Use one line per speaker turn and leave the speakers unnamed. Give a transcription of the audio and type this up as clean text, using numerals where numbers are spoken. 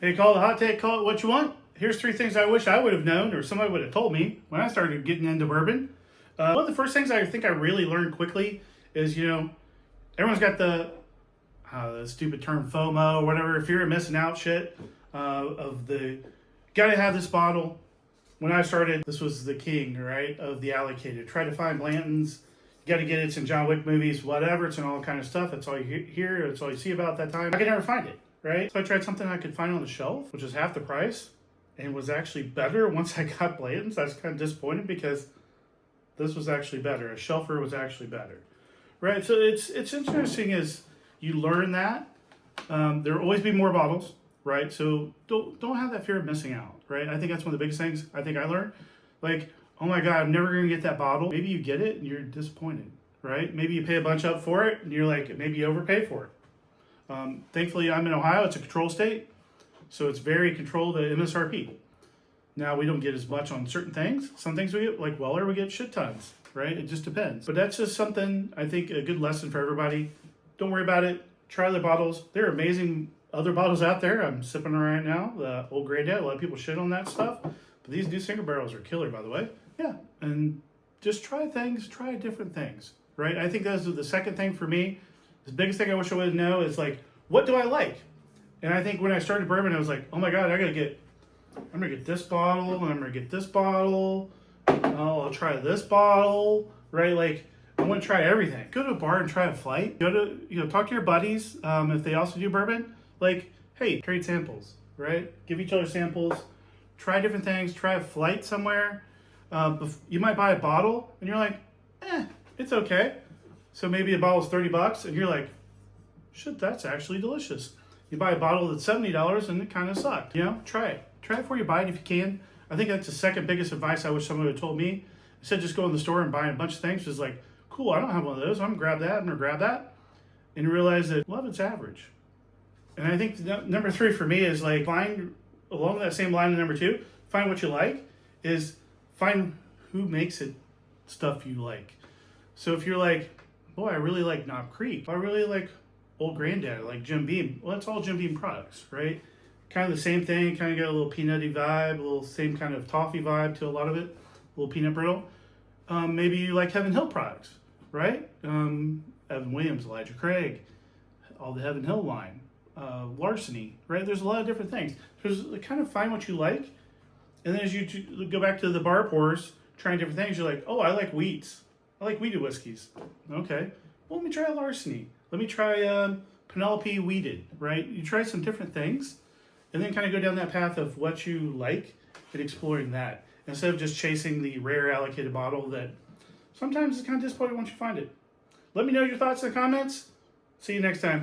Hey, call it a hot take, call it what you want. Here's 3 things I wish I would have known or somebody would have told me when I started getting into bourbon. One of the first things I think I really learned quickly is, everyone's got the stupid term FOMO or whatever, fear of missing out shit, of the, gotta have this bottle. When I started, this was the king, right, of the allocated. Try to find Blanton's. You gotta get it. It's in John Wick movies, whatever. It's in all kind of stuff. That's all you hear. That's all you see about that time. I could never find it, right? So I tried something I could find on the shelf, which is half the price, and was actually better once I got Blanton's. I was kind of disappointed because this was actually better. A shelfer was actually better, right? So it's interesting as you learn that. There will always be more bottles, right? So don't have that fear of missing out, right? I think that's one of the biggest things I think I learned. Like, oh my God, I'm never going to get that bottle. Maybe you get it and you're disappointed, right? Maybe you pay a bunch up for it and you're like, maybe you overpay for it. Thankfully, I'm in Ohio. It's a control state. So it's very controlled at MSRP. Now, we don't get as much on certain things. Some things we get, like Weller, we get shit tons, right? It just depends. But that's just something, I think, a good lesson for everybody. Don't worry about it. Try other bottles. There are amazing other bottles out there. I'm sipping on right now. The Old Granddad. A lot of people shit on that stuff. But these new single barrels are killer, by the way. Yeah, and just try things, try different things, right? I think that's the second thing for me. The biggest thing I wish I would know is like, what do I like? And I think when I started bourbon, I was like, oh my God, I'm gonna get this bottle, and I'm gonna get this bottle. Oh, I'll try this bottle, right? Like, I want to try everything. Go to a bar and try a flight. Go to, talk to your buddies if they also do bourbon. Like, hey, trade samples, right? Give each other samples. Try different things. Try a flight somewhere. You might buy a bottle and you're like, it's okay. So maybe a bottle is $30 and you're like, shit, that's actually delicious. You buy a bottle that's $70 and it kind of sucked. Try it. Try it before you buy it if you can. I think that's the second biggest advice I wish someone would have told me. Instead of just going to the store and buying a bunch of things, just like, cool, I don't have one of those. I'm gonna grab that, I'm gonna grab that. And you realize that, well, it's average. And I think number 3 for me is like, find, along that same line of number 2, find what you like, is find who makes it stuff you like. So if you're like, boy, I really like Knob Creek. I really like Old Granddad, I like Jim Beam. Well, that's all Jim Beam products, right? Kind of the same thing, kind of got a little peanutty vibe, a little same kind of toffee vibe to a lot of it, a little peanut brittle. Maybe you like Heaven Hill products, right? Evan Williams, Elijah Craig, all the Heaven Hill line, Larceny, right? There's a lot of different things. So kind of find what you like. And then as you go back to the bar pours, trying different things, you're like, oh, I like wheats. I like wheated whiskeys. Okay. Well, let me try Larceny. Let me try Penelope wheated, right? You try some different things and then kind of go down that path of what you like and exploring that. Instead of just chasing the rare allocated bottle that sometimes is kind of disappointing once you find it. Let me know your thoughts in the comments. See you next time.